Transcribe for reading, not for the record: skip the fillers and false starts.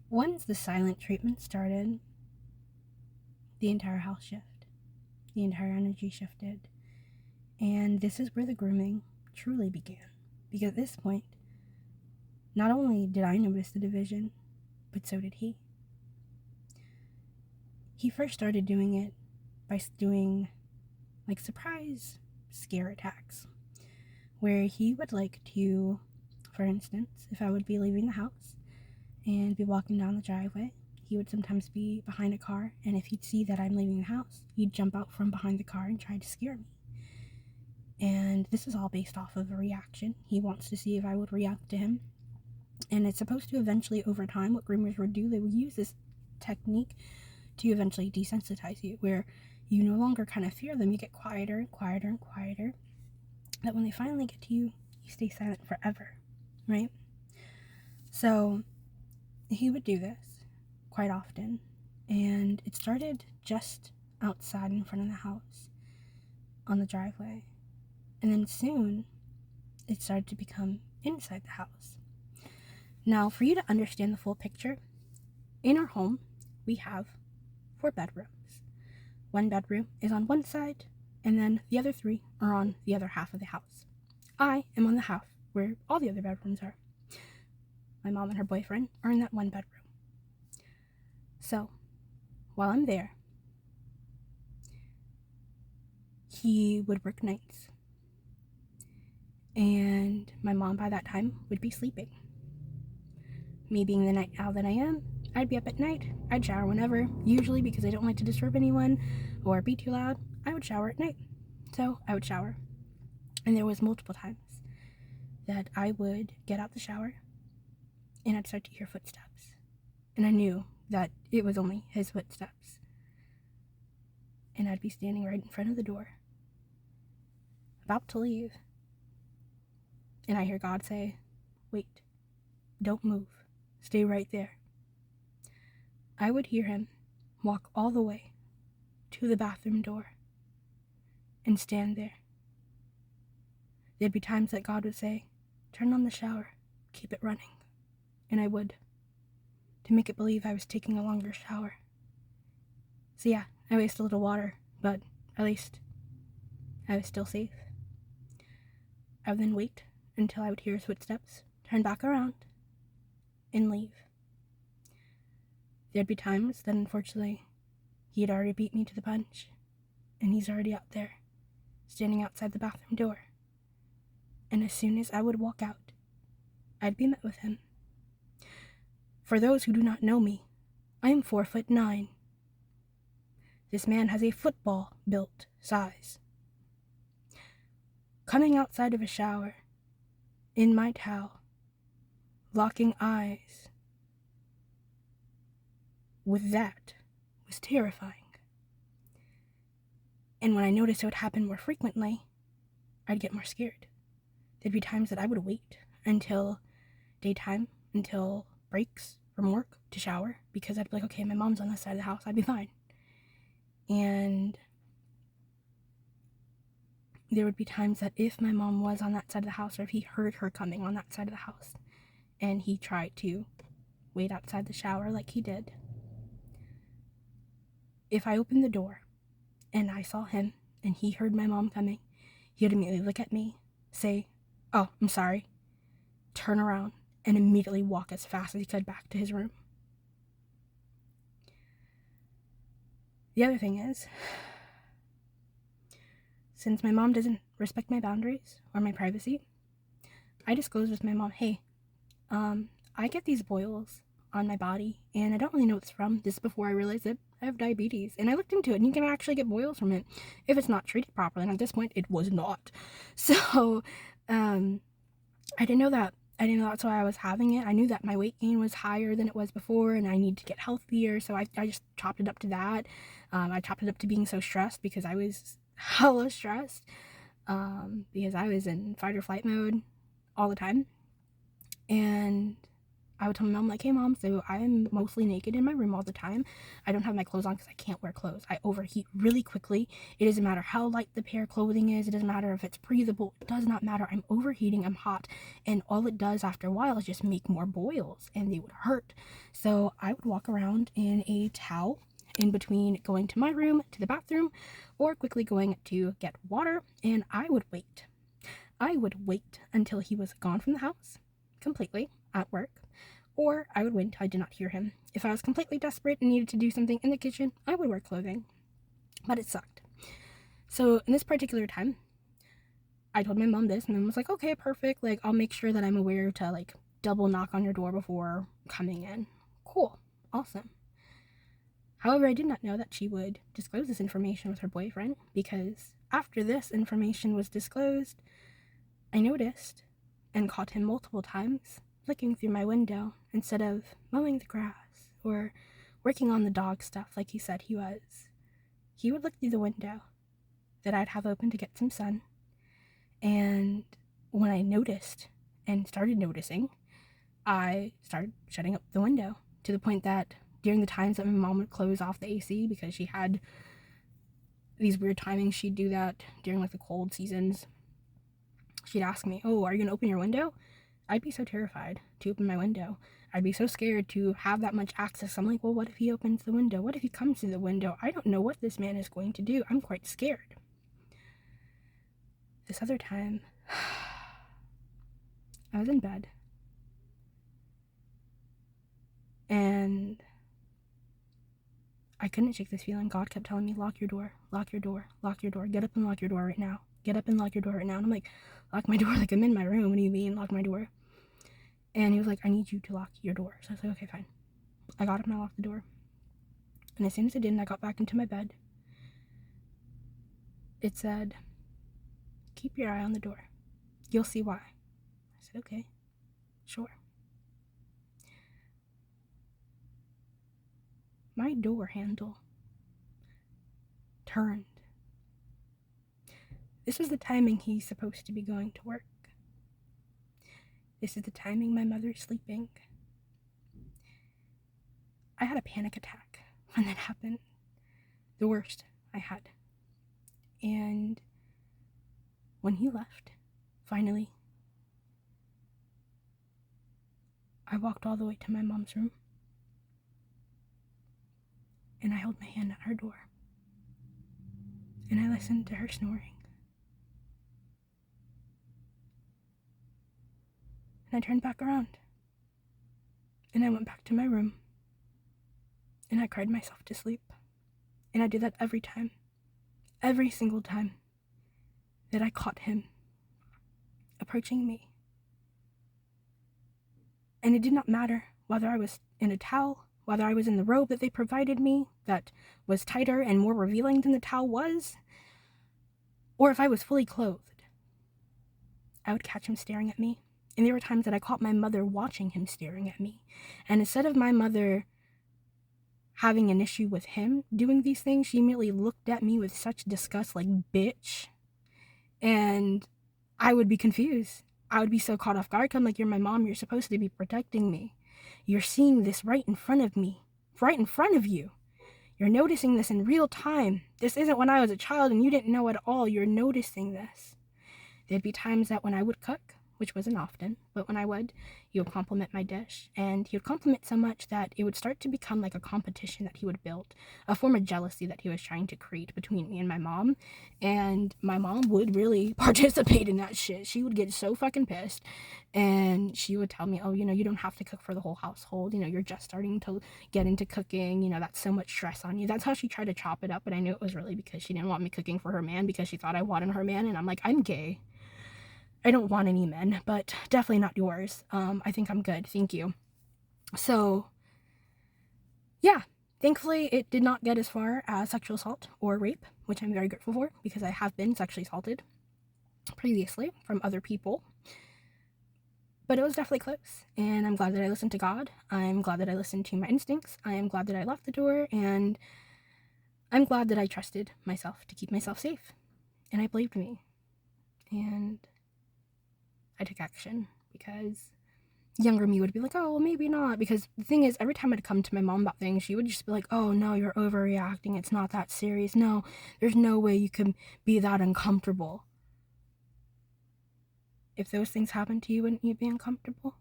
Once the silent treatment started, the entire house shifted. The entire energy shifted. And this is where the grooming truly began. Because at this point, not only did I notice the division, but so did he. He first started doing it by doing like surprise scare attacks, where he would like to, for instance, if I would be leaving the house and be walking down the driveway, he would sometimes be behind a car, and if he'd see that I'm leaving the house, he'd jump out from behind the car and try to scare me. And this is all based off of a reaction. He wants to see if I would react to him. And it's supposed to eventually, over time, what groomers would do, they would use this technique to eventually desensitize you, where you no longer kind of fear them. You get quieter and quieter and quieter. That when they finally get to you, you stay silent forever, right? So he would do this quite often. And it started just outside in front of the house on the driveway. And then soon, it started to become inside the house. Now, for you to understand the full picture, in our home, we have 4 bedrooms. 1 bedroom is on one side, and then the other 3 are on the other half of the house. I am on the half where all the other bedrooms are. My mom and her boyfriend are in that 1 bedroom. So, while I'm there, he would work nights. And my mom by that time would be sleeping. Me being the night owl that I am, I'd be up at night. I'd shower whenever, usually because I don't like to disturb anyone or be too loud. I would shower at night. So I would shower. And there was multiple times that I would get out the shower and I'd start to hear footsteps. And I knew that it was only his footsteps. And I'd be standing right in front of the door, about to leave. And I hear God say, "Wait, don't move, stay right there." I would hear him walk all the way to the bathroom door and stand there. There'd be times that God would say, "Turn on the shower, keep it running." And I would, to make it believe I was taking a longer shower. So yeah, I waste a little water, but at least I was still safe. I would then wait until I would hear his footsteps, turn back around, and leave. There'd be times that unfortunately he had already beat me to the punch, and he's already out there, standing outside the bathroom door. And as soon as I would walk out, I'd be met with him. For those who do not know me, I am 4'9". This man has a football-built size. Coming outside of a shower, in my towel, locking eyes with that was terrifying. And when I noticed it would happen more frequently, I'd get more scared. There'd be times that I would wait until daytime, until breaks from work to shower, because I'd be like, okay, my mom's on this side of the house, I'd be fine. And there would be times that if my mom was on that side of the house, or if he heard her coming on that side of the house, and he tried to wait outside the shower like he did, if I opened the door and I saw him and he heard my mom coming, he would immediately look at me, say, "Oh, I'm sorry," turn around, and immediately walk as fast as he could back to his room. The other thing is, since my mom doesn't respect my boundaries or my privacy, I disclosed with my mom, "Hey, I get these boils on my body, and I don't really know what it's from." This is before I realized that I have diabetes. And I looked into it, and you can actually get boils from it if it's not treated properly. And at this point, it was not. So, I didn't know that. I didn't know that's why I was having it. I knew that my weight gain was higher than it was before, and I need to get healthier. So I just chopped it up to that. I chopped it up to being so stressed because I was hella stressed, because I was in fight or flight mode all the time. And I would tell my mom, like, hey mom, so I'm mostly naked in my room all the time. I don't have my clothes on because I can't wear clothes. I overheat really quickly. It doesn't matter how light the pair of clothing is. It doesn't matter if it's breathable. It does not matter. I'm overheating. I'm hot. And all it does after a while is just make more boils, and they would hurt. So I would walk around in a towel in between going to my room, to the bathroom, or quickly going to get water, and I would wait. I would wait until he was gone from the house completely at work, or I would wait until I did not hear him. If I was completely desperate and needed to do something in the kitchen, I would wear clothing. But it sucked. So in this particular time, I told my mom this, and mom was like, okay, perfect. Like, I'll make sure that I'm aware to, like, double knock on your door before coming in. Cool. Awesome. However, I did not know that she would disclose this information with her boyfriend, because after this information was disclosed, I noticed and caught him multiple times looking through my window instead of mowing the grass or working on the dog stuff like he said he was. He would look through the window that I'd have open to get some sun, and when I noticed and started noticing, I started shutting up the window to the point that during the times that my mom would close off the AC because she had these weird timings, she'd do that during like the cold seasons. She'd ask me, oh, are you gonna open your window? I'd be so terrified to open my window. I'd be so scared to have that much access. I'm like, well, what if he opens the window? What if he comes through the window? I don't know what this man is going to do. I'm quite scared. This other time, I was in bed. And I couldn't shake this feeling. God kept telling me, lock your door, lock your door, lock your door. Get up and lock your door right now. Get up and lock your door right now. And I'm like, lock my door? Like, I'm in my room. What do you mean, lock my door? And he was like, I need you to lock your door. So I was like, okay, fine. I got up and I locked the door. And as soon as I did and I got back into my bed, it said, keep your eye on the door. You'll see why. I said, okay, sure. My door handle turned. This was the timing he's supposed to be going to work. This is the timing my mother's sleeping. I had a panic attack when that happened. The worst I had. And when he left, finally, I walked all the way to my mom's room. And I held my hand at her door. And I listened to her snoring. And I turned back around. And I went back to my room. And I cried myself to sleep. And I did that every time. Every single time that I caught him approaching me. And it did not matter whether I was in a towel, whether I was in the robe that they provided me that was tighter and more revealing than the towel was, or if I was fully clothed. I would catch him staring at me. And there were times that I caught my mother watching him staring at me. And instead of my mother having an issue with him doing these things, she immediately looked at me with such disgust, like, bitch. And I would be confused. I would be so caught off guard. I'm like, you're my mom. You're supposed to be protecting me. You're seeing this right in front of me, right in front of you. You're noticing this in real time. This isn't when I was a child and you didn't know at all. You're noticing this. There'd be times that when I would cook, which wasn't often, but when I would, he would compliment my dish, and he would compliment so much that it would start to become like a competition that he would build, a form of jealousy that he was trying to create between me and my mom, and my mom would really participate in that shit. She would get so fucking pissed, and she would tell me, oh, you don't have to cook for the whole household, you're just starting to get into cooking, that's so much stress on you. That's how she tried to chop it up, but I knew it was really because she didn't want me cooking for her man, because she thought I wanted her man, and I'm like, I'm gay. I don't want any men, but definitely not yours. I think I'm good. Thank you. So, yeah. Thankfully, it did not get as far as sexual assault or rape, which I'm very grateful for, because I have been sexually assaulted previously from other people. But it was definitely close, and I'm glad that I listened to God. I'm glad that I listened to my instincts. I am glad that I locked the door, and I'm glad that I trusted myself to keep myself safe. And I believed me. And I took action, because younger me would be like, oh, well, maybe not. Because the thing is, every time I'd come to my mom about things, she would just be like, oh, no, you're overreacting. It's not that serious. No, there's no way you can be that uncomfortable. If those things happen to you, wouldn't you be uncomfortable?